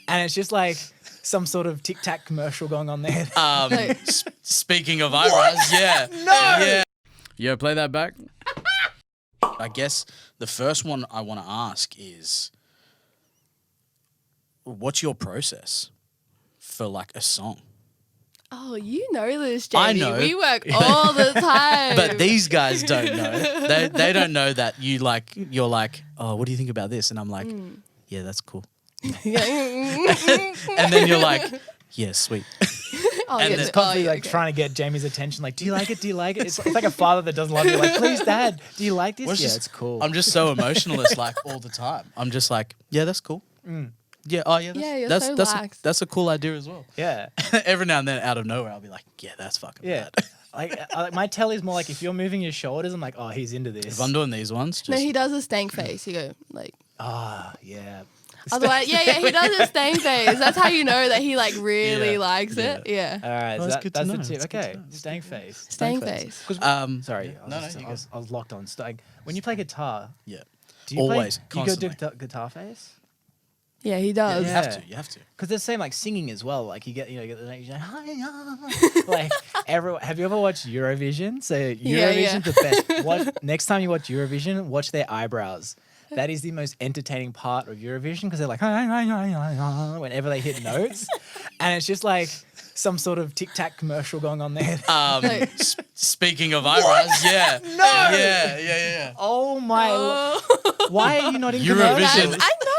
and it's just like some sort of Tic Tac commercial going on there. Speaking of eyebrows, yeah. No! Yeah. Yeah, play that back. I guess the first one I want to ask is, what's your process for like a song? Oh, you know this, Jamie. I know. We work all the time. But these guys don't know. They don't know that you're like, oh, what do you think about this? And I'm like, yeah, that's cool. And then you're like, yeah, sweet. Oh, and yeah, then- Constantly trying to get Jamie's attention. Like, do you like it? Do you like it? It's like a father that doesn't love you. Like, please, Dad, do you like this? Yeah, it's cool. I'm just so emotionalist, like all the time. I'm just like, yeah, that's cool. Yeah, oh yeah, you're that's so that's lax. that's a cool idea as well. Yeah. Every now and then, out of nowhere, I'll be like, yeah, that's fucking Yeah. bad. Like my telly's more like if you're moving your shoulders, I'm like, oh, he's into this. If I'm doing these ones, just No, he does a stank face. You go like. Yeah. Otherwise, yeah, he does a stank face. That's how you know that he like really Yeah. likes it. Yeah. All right, Oh, so that's good to that's know. the tip. That's good Okay, to know. stank face. Stank face. Sorry, no, I you was locked on. Like, when you play guitar, yeah, do you always, play, do you go constantly. guitar face? Yeah, he does. You Yeah. have to. You have to. Because they're saying like singing as well. Like you get the note, you're like, like have you ever watched Eurovision? So Eurovision's the best. Next time you watch Eurovision, watch their eyebrows. That is the most entertaining part of Eurovision because they're like whenever they hit notes, and it's just like some sort of Tic Tac commercial going on there. Speaking of eyebrows, yeah, No! yeah. Oh my! Oh. Why are you not in Eurovision. commercials? I know.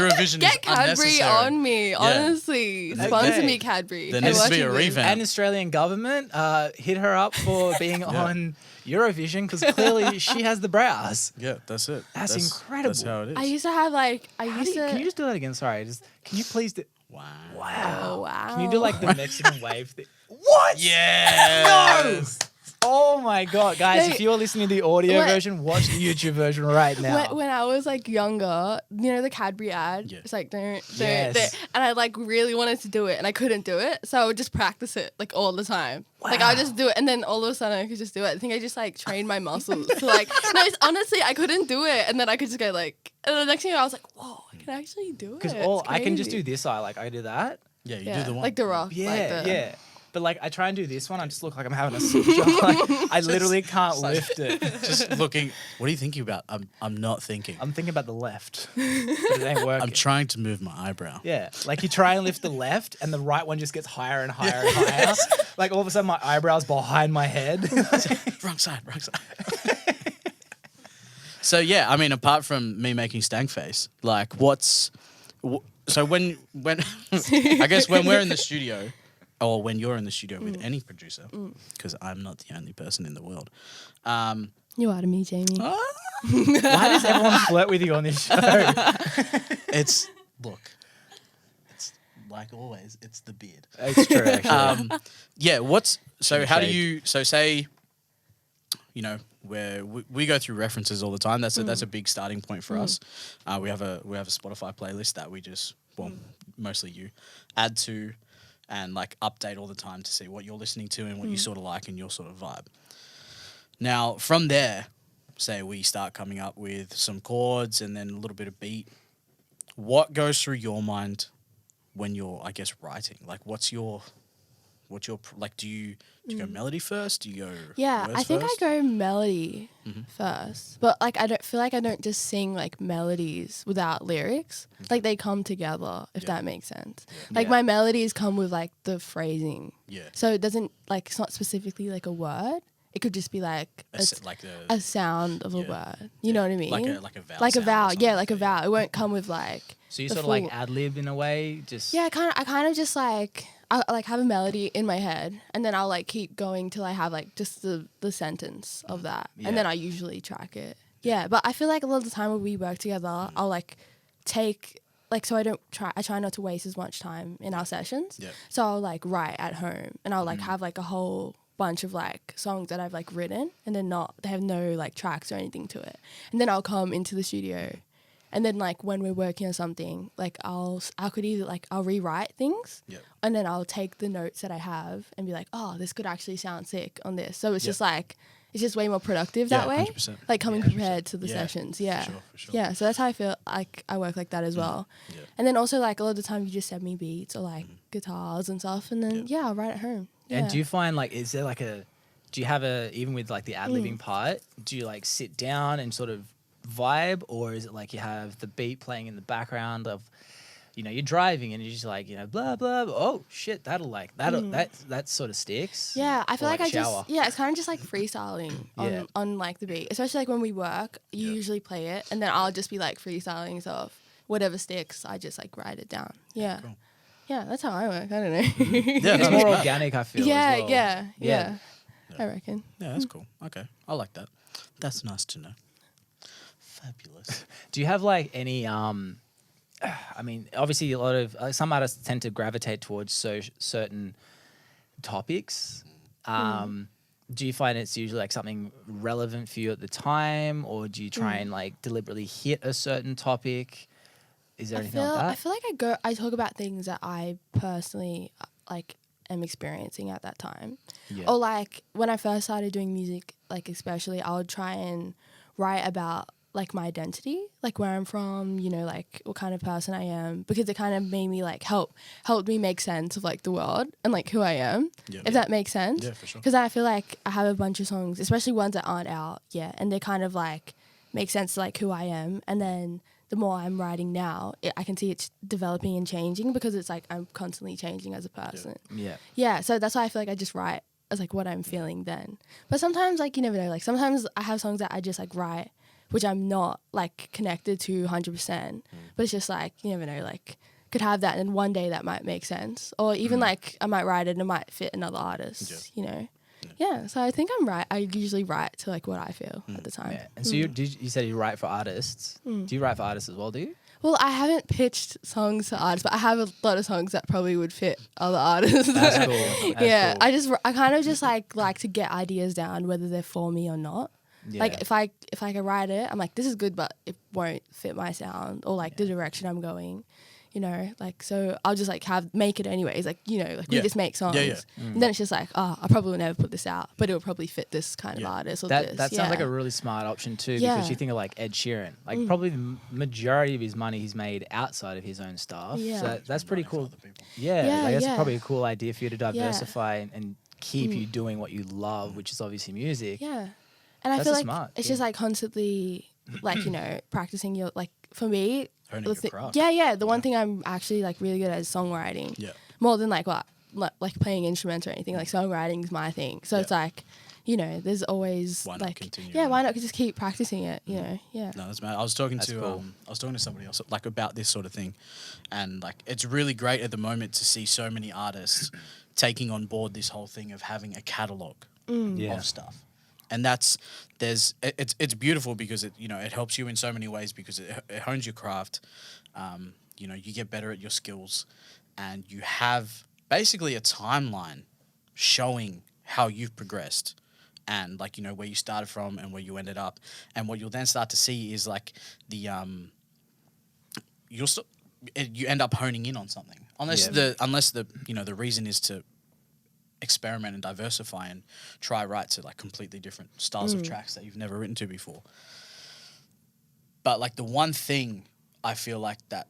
Eurovision Get is Cadbury unnecessary. on me, honestly. Sponsor Okay. me, Cadbury. There I'm needs to be a watching this. revamp. And Australian government hit her up for being on Eurovision because clearly she has the brows. Yeah, that's it. That's incredible. That's how it is. I used to have like Can you just do that again? Sorry, can you please do? wow. Wow. Oh, wow. Can you do like the Mexican wave thing? What? Yes. Oh my god, guys! No. If you're listening to the audio What? version, watch the YouTube version right now. When I was like younger, you know the Cadbury ad? Yeah. It's like, don't, Yes. and I like really wanted to do it and I couldn't do it. So I would just practice it like all the time. Like I would just do it and then all of a sudden I could just do it. I think I just like trained my muscles to like, no, honestly, I couldn't do it. And then I could just go like, and the next thing I was like, whoa, I can actually do it. Because It's I can just crazy. do this eye, like I do that. Yeah, you Yeah, do the one. like the rock. Yeah, like the, yeah. But like I try and do this one, I just look like I'm having a seizure. Like, I literally can't lift it. Just looking. What are you thinking about? I'm not thinking. I'm thinking about the left, but it ain't working. I'm trying to move my eyebrow. Yeah, like you try and lift the left, and the right one just gets higher and higher and higher. Like all of a sudden, my eyebrow's behind my head. Wrong side. So yeah, I mean, apart from me making stank face, like so when I guess when we're in the studio, or when you're in the studio with any producer, because I'm not the only person in the world. You are to me, Jamie. Why does everyone flirt with you on this show? It's like always, it's the beard. It's true, actually. Yeah, how do Shade. you, say, you know, where we go through references all the time. That's a big starting point for us. We have a Spotify playlist that we just, mostly you, add to and like update all the time to see what you're listening to and what you sort of like and your sort of vibe. Now, from there, say we start coming up with some chords and then a little bit of beat. What goes through your mind when you're, I guess, writing? Like, what's your like? Do you go melody first? Do you go Yeah, verse I think first? I go melody first. But like I don't feel like I don't just sing like melodies without lyrics. Like they come together, if that makes sense. Like Yeah. my melodies come with like the phrasing. Yeah. So it doesn't like it's not specifically like a word. It could just be like a sound of a word. You know what I mean? like a vowel. Like a sound or vowel. something. Yeah, like a vowel. It won't come with like So you the sort of like full- ad lib in a way, just Yeah, I kind of just like I like have a melody in my head and then I'll like keep going till I have like just the sentence of that. Yeah. And then I usually track it. Yeah, but I feel like a lot of the time when we work together, I'll like take like so I try not to waste as much time in our sessions. Yeah. So I'll like write at home and I'll like have like a whole bunch of like songs that I've like written and then they have no like tracks or anything to it. And then I'll come into the studio and then like when we're working on something, like I could either like I'll rewrite things Yep. and then I'll take the notes that I have and be like, oh, this could actually sound sick on this. So it's just like it's just way more productive that way. 100%. Like coming 100%. prepared to the sessions. Yeah. For sure. Yeah. So that's how I feel like I work like that as well. Yeah. And then also like a lot of the time you just send me beats or like guitars and stuff, and then I'll write at home. Yeah. And do you find like, is there like do you have even with like the ad-libbing part, do you like sit down and sort of vibe, or is it like you have the beat playing in the background of, you know, you're driving and you're just like, you know, blah, blah, blah. Oh shit, that sort of sticks. Yeah, I feel Or like I shower. just, it's kind of just like freestyling on like the beat, especially like when we work, you usually play it and then I'll just be like freestyling, so whatever sticks, I just like write it down. Yeah. Cool. Yeah, that's how I work. I don't know. Yeah, It's more organic, I feel. yeah, as well. yeah. I reckon. Yeah, that's cool. Okay, I like that. That's nice to know. Fabulous. Do you have like any I mean, obviously a lot of some artists tend to gravitate towards certain topics. Do you find it's usually like something relevant for you at the time, or do you try and like deliberately hit a certain topic? Is there anything like that? I feel like I talk about things that I personally like am experiencing at that time. Yeah. Or like when I first started doing music, like especially I would try and write about like my identity, like where I'm from, you know, like what kind of person I am, because it kind of made me like helped me make sense of like the world and like who I am, if that makes sense. Yeah, for sure. Because I feel like I have a bunch of songs, especially ones that aren't out yet, and they kind of like make sense to like who I am. And then the more I'm writing now, I can see it's developing and changing, because it's like I'm constantly changing as a person. Yeah, so that's why I feel like I just write as like what I'm feeling then. But sometimes like you never know, like sometimes I have songs that I just like write which I'm not like connected to 100%, but it's just like you never know, like could have that and one day that might make sense, or even like I might write it and it might fit another artist, you know. Yeah, so I think I'm right. I usually write to like what I feel at the time. Yeah. And so you said you write for artists. Do you write for artists as well, do you? Well, I haven't pitched songs to artists, but I have a lot of songs that probably would fit other artists. That's cool. That's cool. I kind of just like to get ideas down, whether they're for me or not. Yeah. Like if I can write it, I'm like, this is good, but it won't fit my sound or like the direction I'm going, you know. Like so, I'll just like make it anyways. Like you know, like we just make songs, and then it's just like, oh, I probably will never put this out, but it'll probably fit this kind of artist or this. That sounds like a really smart option too, because you think of like Ed Sheeran, like probably the majority of his money he's made outside of his own stuff. Yeah. So that's pretty cool. That's probably a cool idea for you to diversify and keep you doing what you love, which is obviously music. Yeah. And I That's feel like smart, it's just like constantly like, you know, practicing your, like for me, Honing your craft. the one thing I'm actually like really good at is songwriting. Yeah. More than like playing instruments or anything. Like songwriting is my thing. So it's like, you know, there's always Why not like continue? why not just keep practicing it, you know? Yeah. No, that's mad. I was talking to cool. somebody else like about this sort of thing, and like it's really great at the moment to see so many artists taking on board this whole thing of having a catalog of stuff. And it's beautiful because it helps you in so many ways, because it hones your craft. You know, you get better at your skills, and you have basically a timeline showing how you've progressed, and like, you know, where you started from and where you ended up. And what you'll then start to see is like the you end up honing in on something, unless the reason is to experiment and diversify and try write to like completely different styles of tracks that you've never written to before. But like the one thing I feel like that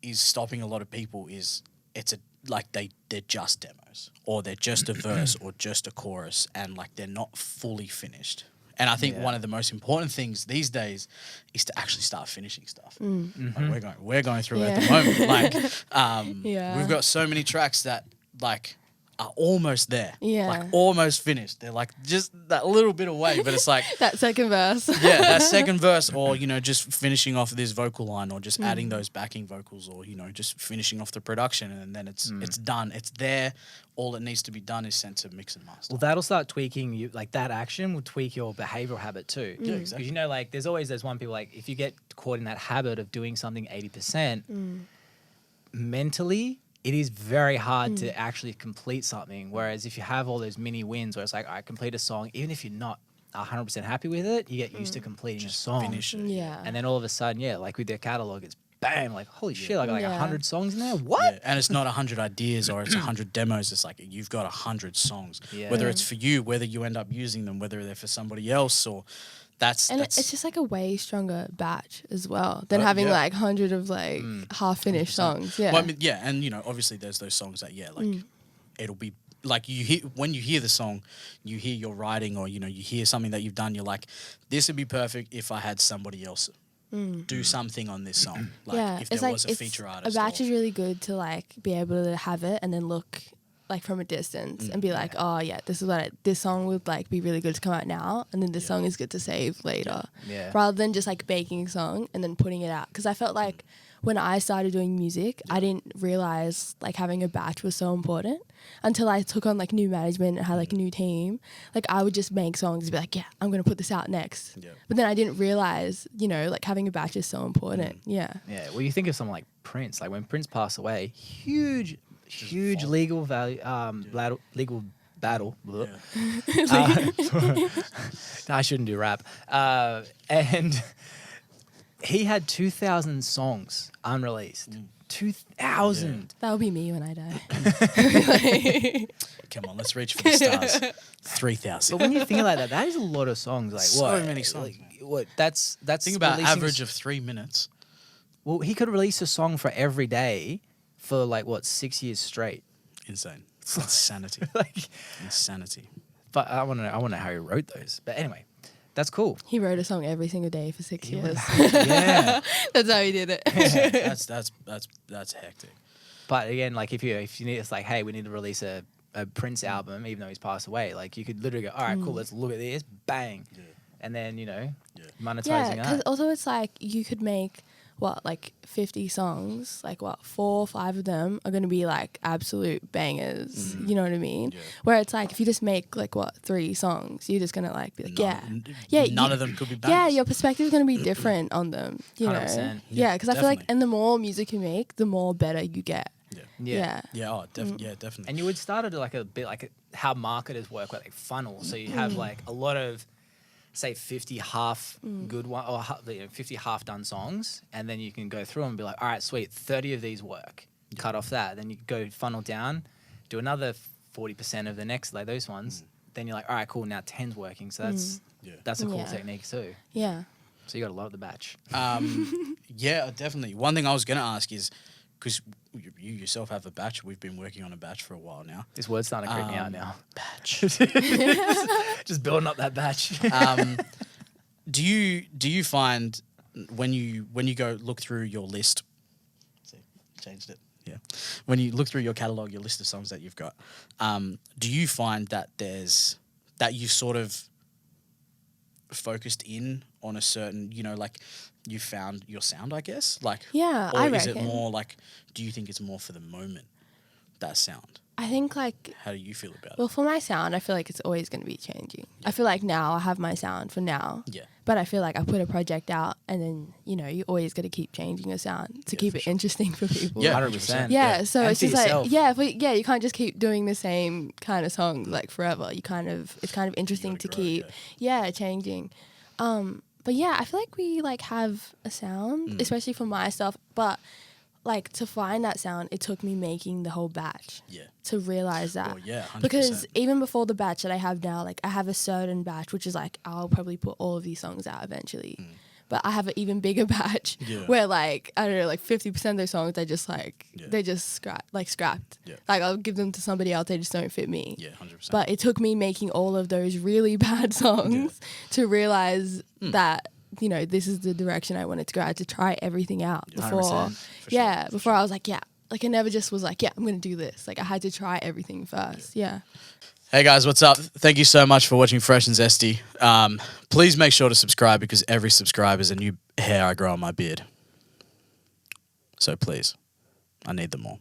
is stopping a lot of people is they're just demos, or they're just a verse or just a chorus, and like they're not fully finished. And I think one of the most important things these days is to actually start finishing stuff. Like we're going through it at the moment. Like we've got so many tracks that like are almost there. Like almost finished. They're like just that little bit away, but it's like that second verse. that second verse, or, you know, just finishing off this vocal line, or just adding those backing vocals, or, you know, just finishing off the production, and then it's done. It's there. All it needs to be done is sent to mix and master. Well, that'll start tweaking you. Like that action will tweak your behavioral habit too. Yeah, exactly. Because, you know, like there's one people, like if you get caught in that habit of doing something 80%, mentally, it is very hard to actually complete something. Whereas if you have all those mini wins where it's like, I complete a song, even if you're not 100% happy with it, you get used to completing a song. Finish it. Yeah. And then all of a sudden, like with their catalog, bam, like holy shit, I got like Yeah. 100 songs in there. What? Yeah, and it's not 100 ideas or it's 100 demos. It's like you've got 100 songs. Yeah. Whether it's for you, whether you end up using them, whether they're for somebody else, or that's it's just like a way stronger batch as well than Oh, having yeah. like 100 of like half finished songs. Yeah. Well, I mean, yeah, and obviously there's those songs that it'll be like you hear when you hear the song, you hear your writing or you hear something that you've done. You're like, this would be perfect if I had somebody else do something on this song. Like if there was a feature artist. A batch is really good to like be able to have it and then look like from a distance and be like, oh yeah, this is what this song would like be really good to come out now, and then this song is good to save later. Yeah. Rather than just like baking a song and then putting it out, because I felt like when I started doing music, I didn't realize like having a batch was so important until I took on like new management and had like a new team. Like I would just make songs and be like, yeah, I'm gonna put this out next. Yeah. But then I didn't realize, like having a batch is so important. Yeah. Yeah. Well, you think of someone like Prince. Like when Prince passed away, huge legal value, legal battle. Yeah. I shouldn't do rap. And he had 2,000 songs unreleased. 2,000. That would be me when I die. Come on, let's reach for the stars. 3,000. But when you think like that is a lot of songs. Like So what? many songs. Like, what? That's Think about releasing average of 3 minutes. Well, he could release a song for every day for like 6 years straight. Insane. Insanity. Like, Insanity. but I want to know how he wrote those. But anyway, that's cool. He wrote a song every single day for 6 years. Yeah. That's how he did it. That's hectic. But again, like if you need, it's like, hey, we need to release a Prince album, even though he's passed away. Like you could literally go, all right, cool, let's look at this, bang, and then monetizing Yeah, because that. also it's like you could make 50 songs, like 4 or 5 of them are going to be like absolute bangers, you know what I mean? Yeah. Where it's like if you just make 3 songs, you're just going to like be like, None of them could be bangers. yeah, your perspective is going to be different on them, you know? 100%. Yeah, because I feel like, Definitely. and the more music you make, the more better you get. Yeah. Yeah, definitely. And you would start at like a bit like how marketers work, like funnel. So you have like a lot of, say, 50 half good one or 50 half done songs, and then you can go through them and be like, all right, sweet, 30 of these work. Cut off that, then you go funnel down, do another 40% of the next, like those ones. Then you're like, all right, cool, now 10's working. So that's a cool technique too. Yeah. So you got a lot of the batch. Yeah, definitely. One thing I was going to ask is, because you yourself have a batch, we've been working on a batch for a while now. This word's starting to creep me out now. Batch. Just building up that batch. Do you find when you go look through your list, see, changed it. Yeah. When you look through your catalog, your list of songs that you've got, do you find that that you sort of focused in on a certain, like you found your sound, I guess? Like, Yeah, or I is reckon. it more like, do you think it's more for the moment, that sound? I think like, How do you feel about well, for my sound, I feel like it's always going to be changing. I feel like now I have my sound for now. it? Yeah. But I feel like I put a project out and then, you always got to keep changing your sound to keep for it sure. interesting for people. Yeah, 100%. Yeah, so And it's for just yourself. like, you can't just keep doing the same kind of songs like forever. It's kind of interesting to grow, keep, changing. But yeah, I feel like we like have a sound, especially for my stuff. But like to find that sound, it took me making the whole batch Yeah. to realize that. Well, yeah, 100%. Because even before the batch that I have now, like I have a certain batch, which is like I'll probably put all of these songs out eventually. But I have an even bigger batch Yeah. where like, I don't know, like 50% of those songs I just like, Yeah. they just scrapped. Yeah. Like I'll give them to somebody else, they just don't fit me. Yeah, 100%. But it took me making all of those really bad songs to realize that, this is the direction I wanted to go. I had to try everything out before. 100%. For sure, for Before I was like, like I never just was like, I'm going to do this. Like I had to try everything first. Yeah. Hey guys, what's up? Thank you so much for watching Fresh and Zesty. Please make sure to subscribe because every subscribe is a new hair I grow on my beard. So please, I need them all.